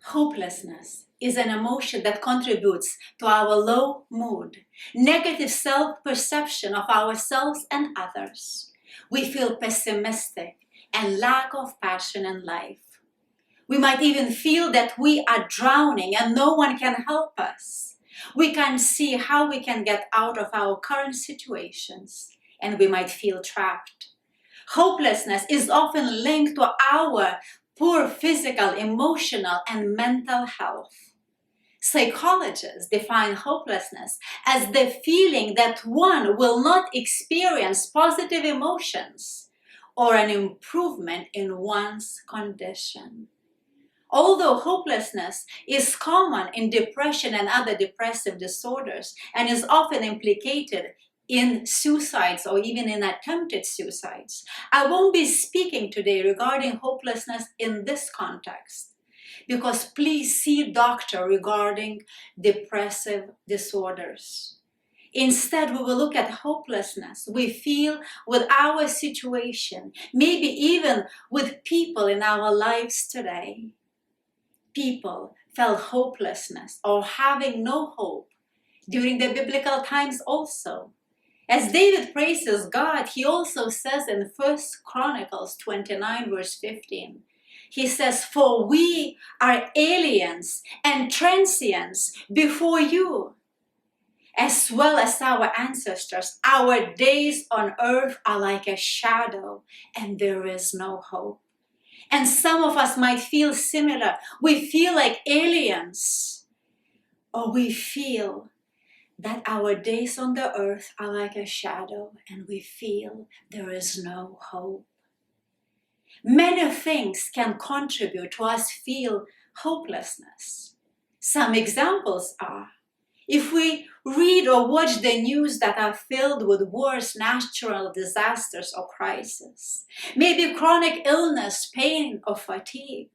Hopelessness is an emotion that contributes to our low mood, negative self-perception of ourselves and others. We feel pessimistic and lack of passion in life. We might even feel that we are drowning and no one can help us. We can't see how we can get out of our current situations, and we might feel trapped. Hopelessness is often linked to our poor physical, emotional, and mental health. Psychologists define hopelessness as the feeling that one will not experience positive emotions or an improvement in one's condition. Although hopelessness is common in depression and other depressive disorders and is often implicated in suicides or even in attempted suicides, I won't be speaking today regarding hopelessness in this context, because please see doctor regarding depressive disorders. Instead, we will look at hopelessness we feel with our situation, maybe even with people in our lives today. People felt hopelessness or having no hope during the biblical times also. As David praises God, he also says in 1 Chronicles 29 verse 15, he says, "For we are aliens and transients before you. As well as our ancestors, our days on earth are like a shadow, and there is no hope." And some of us might feel similar. We feel like aliens, or we feel that our days on the earth are like a shadow, and we feel there is no hope. Many things can contribute to us feel hopelessness. Some examples are, if we read or watch the news that are filled with wars, natural disasters, or crises, maybe chronic illness, pain, or fatigue,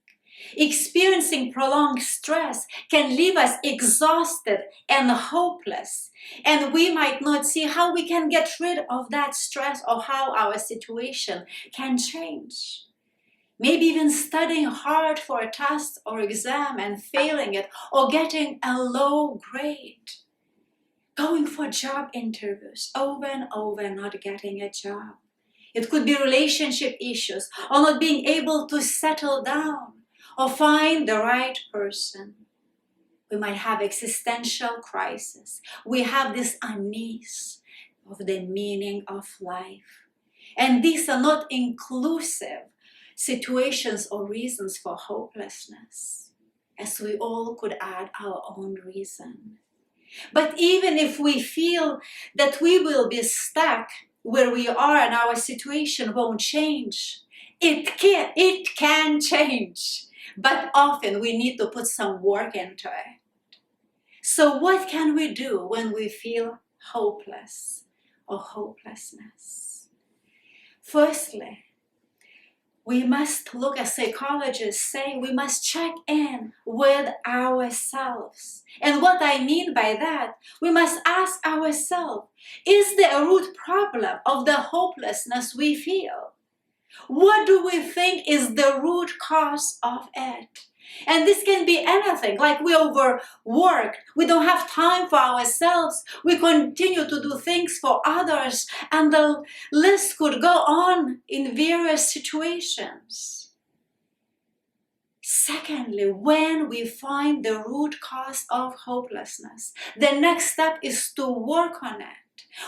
experiencing prolonged stress can leave us exhausted and hopeless, and we might not see how we can get rid of that stress or how our situation can change. Maybe even studying hard for a test or exam and failing it, or getting a low grade. Going for job interviews over and over and not getting a job. It could be relationship issues, or not being able to settle down or find the right person. We might have existential crisis. We have this unease of the meaning of life. And these are not inclusive situations or reasons for hopelessness, as we all could add our own reason. But even if we feel that we will be stuck where we are and our situation won't change, it can change. But often we need to put some work into it. So what can we do when we feel hopeless or hopelessness? Firstly, we must look, as psychologists say, we must check in with ourselves. And what I mean by that, we must ask ourselves, is there a root problem of the hopelessness we feel? What do we think is the root cause of it? And this can be anything, like we overwork, we don't have time for ourselves, we continue to do things for others, and the list could go on in various situations. Secondly, when we find the root cause of hopelessness, the next step is to work on it.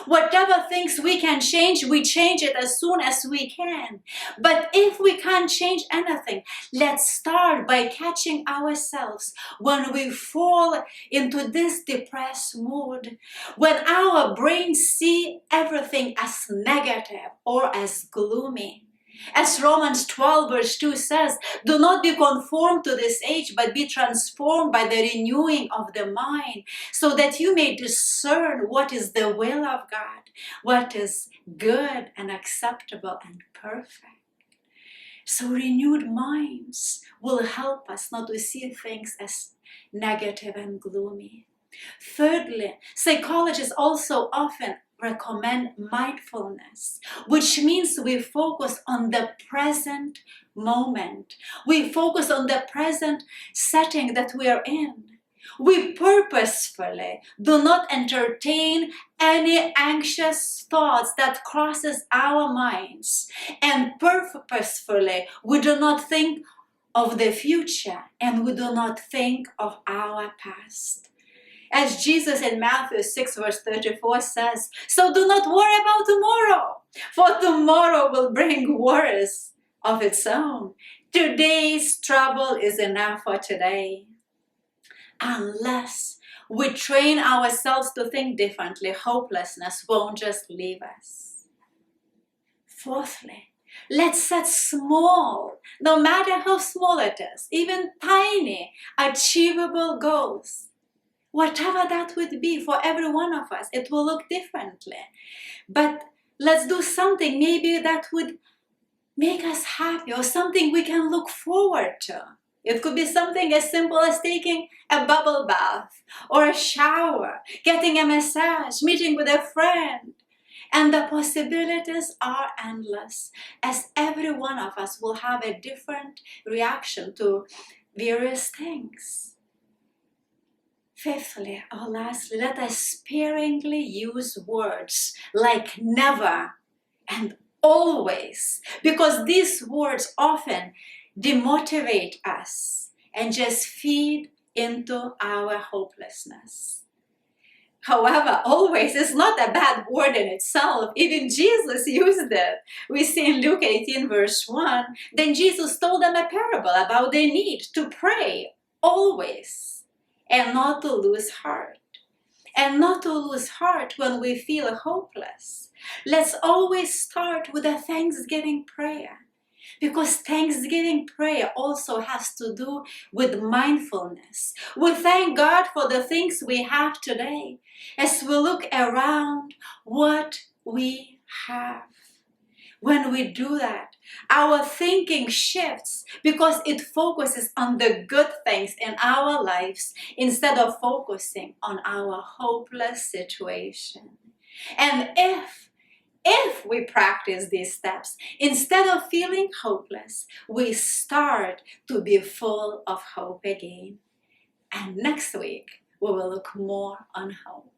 Whatever things we can change, we change it as soon as we can. But if we can't change anything, let's start by catching ourselves when we fall into this depressed mood, when our brains see everything as negative or as gloomy. As Romans 12 verse 2 says, do not be conformed to this age, but be transformed by the renewing of the mind, so that you may discern what is the will of God, what is good and acceptable and perfect. So renewed minds will help us not to see things as negative and gloomy. Thirdly, psychologists also often recommend mindfulness, which means we focus on the present moment. We focus on the present setting that we are in. We purposefully do not entertain any anxious thoughts that crosses our minds, and purposefully we do not think of the future, and we do not think of our past. As Jesus in Matthew 6 verse 34 says, so do not worry about tomorrow, for tomorrow will bring worries of its own. Today's trouble is enough for today. Unless we train ourselves to think differently, hopelessness won't just leave us. Fourthly, let's set small, no matter how small it is, even tiny, achievable goals. Whatever that would be for every one of us, it will look differently. But let's do something maybe that would make us happy, or something we can look forward to. It could be something as simple as taking a bubble bath or a shower, getting a massage, meeting with a friend. And the possibilities are endless, as every one of us will have a different reaction to various things. Fifthly, or lastly, let us sparingly use words like never and always, because these words often demotivate us and just feed into our hopelessness. However, always is not a bad word in itself. Even Jesus used it. We see in Luke 18 verse 1, then Jesus told them a parable about their need to pray always and not to lose heart. And not to lose heart when we feel hopeless. Let's always start with a thanksgiving prayer, because thanksgiving prayer also has to do with mindfulness. We thank God for the things we have today as we look around what we have. When we do that, our thinking shifts because it focuses on the good things in our lives instead of focusing on our hopeless situation. And if we practice these steps, instead of feeling hopeless, we start to be full of hope again. And next week, we will look more on hope.